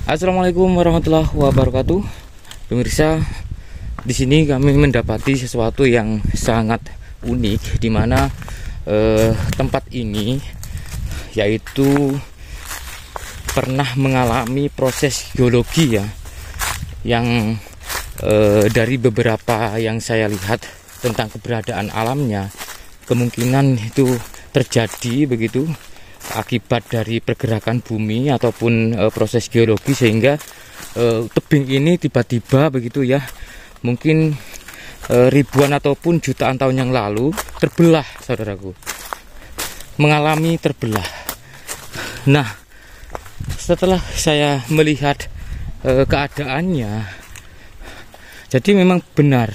Assalamualaikum warahmatullahi wabarakatuh. Pemirsa, di sini kami mendapati sesuatu yang sangat unik, di mana tempat ini yaitu pernah mengalami proses geologi ya, yang dari beberapa yang saya lihat tentang keberadaan alamnya, kemungkinan itu terjadi begitu akibat dari pergerakan bumi ataupun proses geologi, sehingga tebing ini tiba-tiba begitu ya, mungkin ribuan ataupun jutaan tahun yang lalu terbelah, saudaraku, mengalami terbelah. Nah, setelah saya melihat keadaannya, jadi memang benar.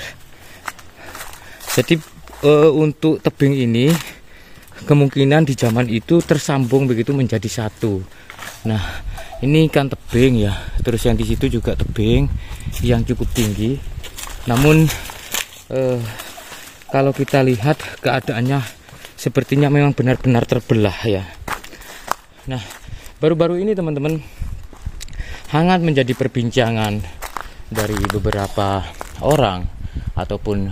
Jadi untuk tebing ini kemungkinan di zaman itu tersambung begitu menjadi satu. Nah, ini kan tebing ya, terus yang di situ juga tebing yang cukup tinggi. Namun kalau kita lihat keadaannya sepertinya memang benar-benar terbelah ya. Nah, baru-baru ini teman-teman hangat menjadi perbincangan dari beberapa orang ataupun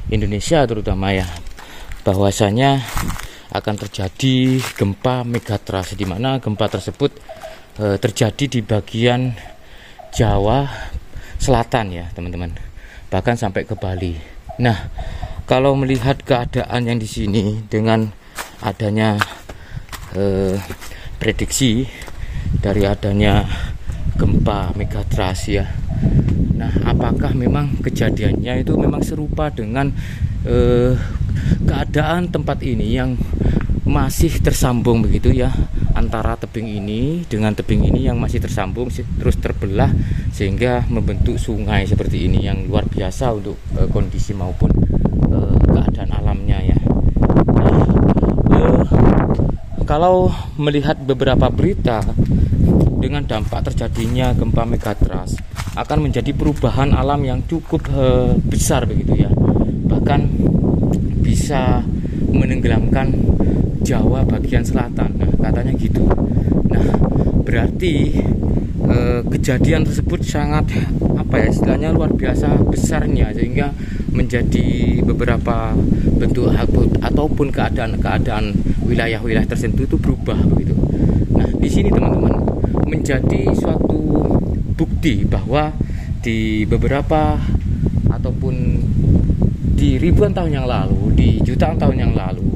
Indonesia terutama ya, bahwasanya akan terjadi gempa megatrust, di mana gempa tersebut terjadi di bagian Jawa Selatan ya teman-teman, bahkan sampai ke Bali. Nah, kalau melihat keadaan yang di sini dengan adanya prediksi dari adanya gempa megatrust ya, nah apakah memang kejadiannya itu memang serupa dengan keadaan tempat ini yang masih tersambung begitu ya, antara tebing ini dengan tebing ini yang masih tersambung terus terbelah sehingga membentuk sungai seperti ini yang luar biasa untuk kondisi maupun keadaan alamnya ya. Nah, kalau melihat beberapa berita dengan dampak terjadinya gempa megatrust akan menjadi perubahan alam yang cukup besar begitu ya, bahkan bisa menenggelamkan Jawa bagian selatan. Nah, katanya gitu. Nah, berarti kejadian tersebut sangat istilahnya luar biasa besarnya, sehingga menjadi beberapa bentuk ataupun keadaan wilayah-wilayah tertentu itu berubah begitu. Nah, di sini teman-teman menjadi suatu bukti bahwa di beberapa ataupun di ribuan tahun yang lalu, di jutaan tahun yang lalu,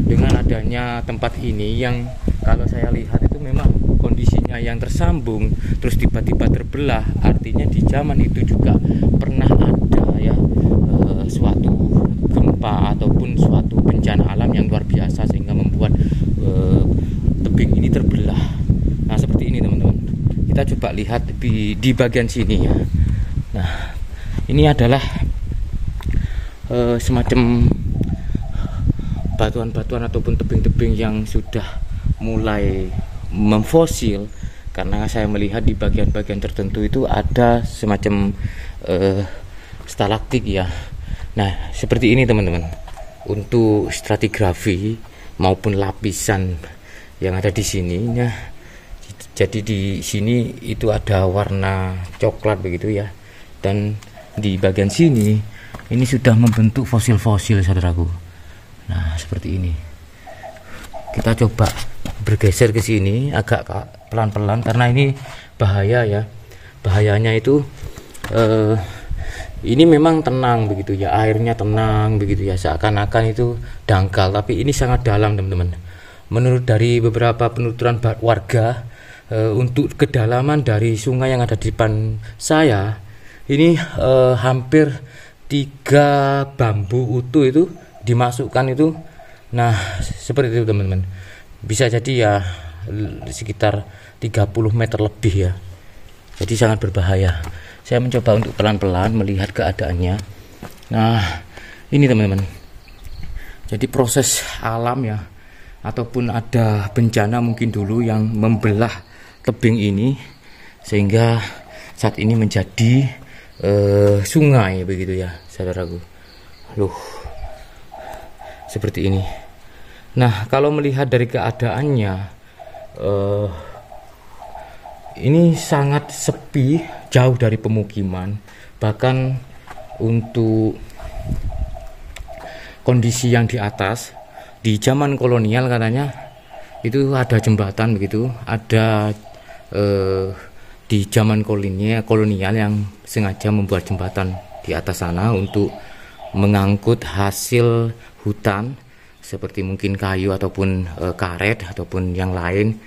dengan adanya tempat ini yang kalau saya lihat itu memang kondisinya yang tersambung terus tiba-tiba terbelah, artinya di zaman itu juga pernah ada ya suatu gempa ataupun suatu bencana alam yang luar biasa sehingga membuat tebing ini terbelah. Nah, seperti ini teman-teman, kita coba lihat di bagian sini ya. Nah, ini adalah semacam batuan-batuan ataupun tebing-tebing yang sudah mulai memfosil, karena saya melihat di bagian-bagian tertentu itu ada semacam stalaktit ya. Nah, seperti ini teman-teman, untuk stratigrafi maupun lapisan yang ada di sini. Nah, jadi di sini itu ada warna coklat begitu ya, dan di bagian sini ini sudah membentuk fosil-fosil, saudaraku. Nah, seperti ini. Kita coba bergeser ke sini agak pelan-pelan karena ini bahaya ya. Bahayanya itu ini memang tenang begitu ya, airnya tenang begitu ya, seakan-akan itu dangkal, tapi ini sangat dalam teman-teman. Menurut dari beberapa penuturan warga, untuk kedalaman dari sungai yang ada di depan saya ini hampir 3 bambu utuh itu dimasukkan itu. Nah, seperti itu teman-teman, bisa jadi ya sekitar 30 meter lebih ya, jadi sangat berbahaya. Saya mencoba untuk pelan-pelan melihat keadaannya. Nah, ini teman-teman, jadi proses alam ya, ataupun ada bencana mungkin dulu yang membelah tebing ini sehingga saat ini menjadi sungai begitu ya, saudaraku. Loh, seperti ini. Nah, kalau melihat dari keadaannya, ini sangat sepi, jauh dari pemukiman. Bahkan untuk kondisi yang di atas, di zaman kolonial katanya itu ada jembatan begitu, ada di zaman kolonial yang sengaja membuat jembatan di atas sana untuk mengangkut hasil hutan seperti mungkin kayu ataupun karet ataupun yang lain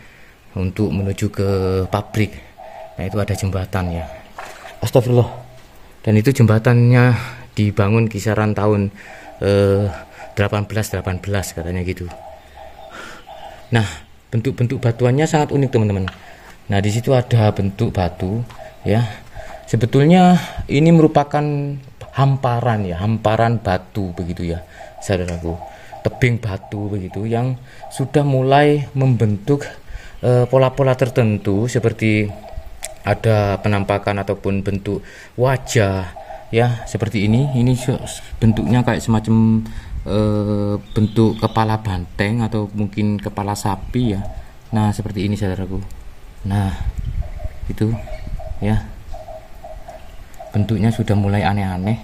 untuk menuju ke pabrik. Nah, itu ada jembatan ya. Astagfirullah. Dan itu jembatannya dibangun kisaran tahun 1818 katanya gitu. Nah, bentuk-bentuk batuannya sangat unik teman-teman. Nah, di situ ada bentuk batu ya. Sebetulnya ini merupakan hamparan ya, hamparan batu begitu ya, saudaraku. Tebing batu begitu yang sudah mulai membentuk pola-pola tertentu seperti ada penampakan ataupun bentuk wajah ya, seperti ini bentuknya kayak semacam bentuk kepala banteng atau mungkin kepala sapi ya. Nah, seperti ini saudaraku. Nah, itu ya, bentuknya sudah mulai aneh-aneh.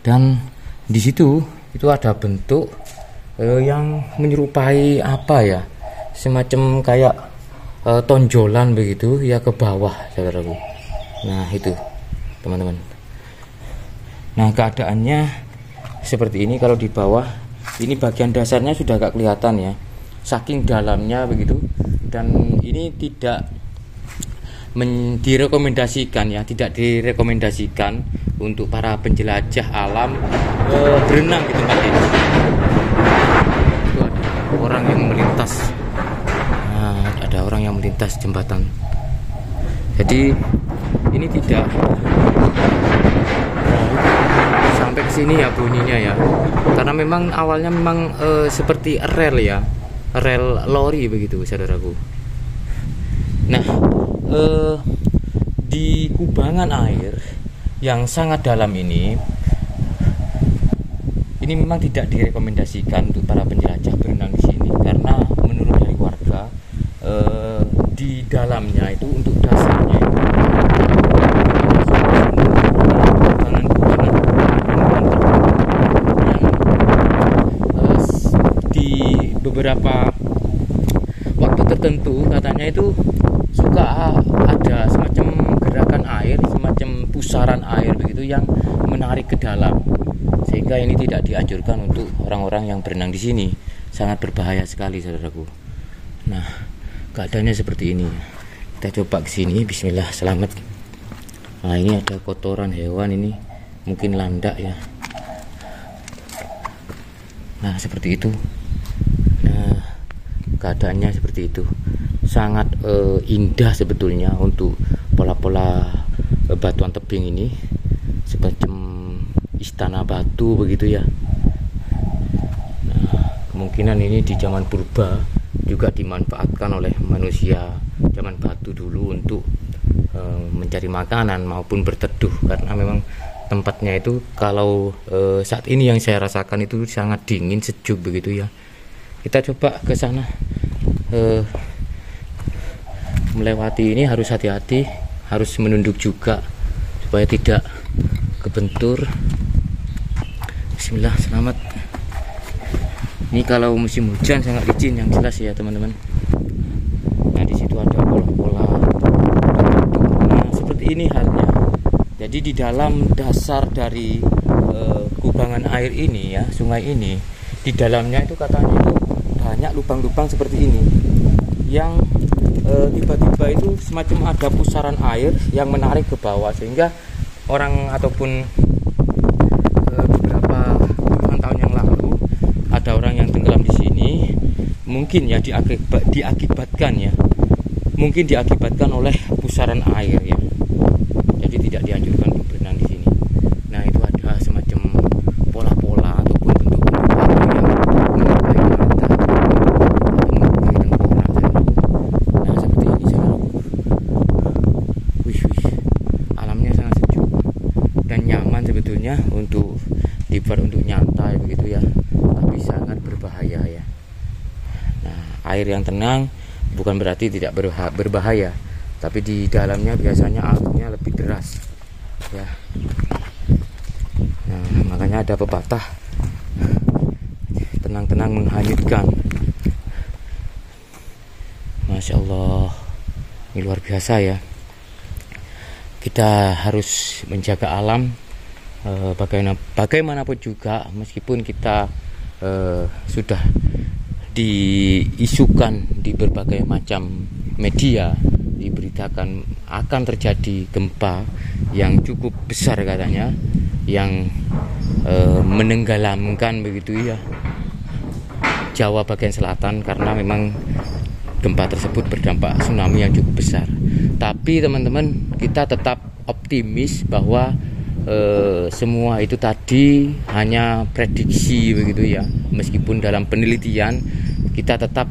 Dan di situ itu ada bentuk yang menyerupai apa ya, semacam kayak tonjolan begitu ya ke bawah saudaraku. Nah, itu teman-teman. Nah, keadaannya seperti ini. Kalau di bawah ini bagian dasarnya sudah agak kelihatan ya, saking dalamnya begitu. Dan ini tidak direkomendasikan ya, tidak direkomendasikan untuk para penjelajah alam berenang di tempat ini. Itu ada orang yang melintas. Nah, ada orang yang melintas jembatan. Jadi ini tidak sampai ke sini ya bunyinya ya, karena memang awalnya memang seperti rel ya, rel lori begitu saudaraku. Nah, di kubangan air yang sangat dalam ini memang tidak direkomendasikan untuk para penjelajah berenang di sini, karena menurut dari warga di dalamnya itu untuk dasarnya itu beberapa waktu tertentu katanya itu suka ada semacam gerakan air, semacam pusaran air begitu yang menarik ke dalam, sehingga ini tidak dianjurkan untuk orang-orang yang berenang di sini. Sangat berbahaya sekali saudaraku. Nah, keadaannya seperti ini. Kita coba ke sini. Bismillah, selamat. Nah, ini ada kotoran hewan, ini mungkin landak ya. Nah, seperti itu. Keadaannya seperti itu. Sangat indah sebetulnya untuk pola-pola batuan tebing ini, semacam istana batu begitu ya. Nah, kemungkinan ini di zaman purba juga dimanfaatkan oleh manusia zaman batu dulu untuk mencari makanan maupun berteduh, karena memang tempatnya itu kalau saat ini yang saya rasakan itu sangat dingin, sejuk begitu ya. Kita coba ke sana. Melewati ini harus hati-hati, harus menunduk juga supaya tidak kebentur. Bismillah, selamat. Ini kalau musim hujan sangat licin yang jelas ya teman-teman. Nah, di situ ada pola-pola. Nah, seperti ini halnya. Jadi di dalam dasar dari kubangan air ini ya, sungai ini, di dalamnya itu katanya itu banyak lubang-lubang seperti ini yang tiba-tiba itu semacam ada pusaran air yang menarik ke bawah, sehingga orang ataupun beberapa puluhan tahun yang lalu ada orang yang tenggelam di sini, mungkin ya diakibatkan oleh pusaran air ya. Jadi tidak dianjurkan untuk berenang di sini. Nah, itu ada semacam pola-pola ataupun bentuk-bentuk batu yang menyerupai mata atau menyerupai tengkorak. Nah, seperti ini saudaraku. Alamnya sangat sejuk dan nyaman sebetulnya untuk dibuat untuk nyantai begitu ya, tapi sangat berbahaya ya. Nah, air yang tenang bukan berarti tidak berbahaya. tapi di dalamnya biasanya arusnya lebih deras ya. Nah, makanya ada pepatah, tenang-tenang menghanyutkan. Masya Allah, ini luar biasa ya. Kita harus menjaga alam bagaimanapun juga, meskipun kita sudah diisukan di berbagai macam media, diberitakan akan terjadi gempa yang cukup besar katanya, yang menenggelamkan begitu ya Jawa bagian selatan, karena memang gempa tersebut berdampak tsunami yang cukup besar. Tapi teman-teman, kita tetap optimis bahwa semua itu tadi hanya prediksi begitu ya. Meskipun dalam penelitian kita tetap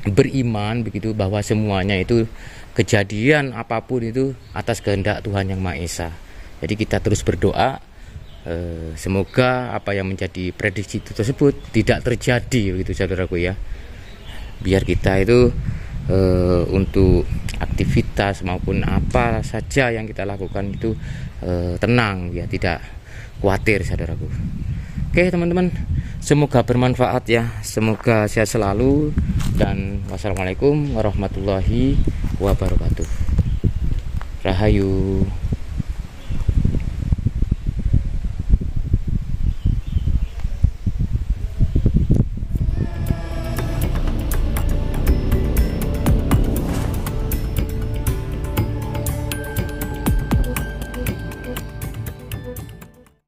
beriman begitu bahwa semuanya itu kejadian apapun itu atas kehendak Tuhan Yang Maha Esa. Jadi kita terus berdoa, semoga apa yang menjadi prediksi itu tersebut tidak terjadi begitu saudaraku ya. Biar kita itu untuk aktivitas maupun apa saja yang kita lakukan itu tenang ya, tidak khawatir saudaraku. Oke teman-teman, semoga bermanfaat ya, semoga sehat selalu, dan wassalamualaikum warahmatullahi wabarakatuh. Rahayu.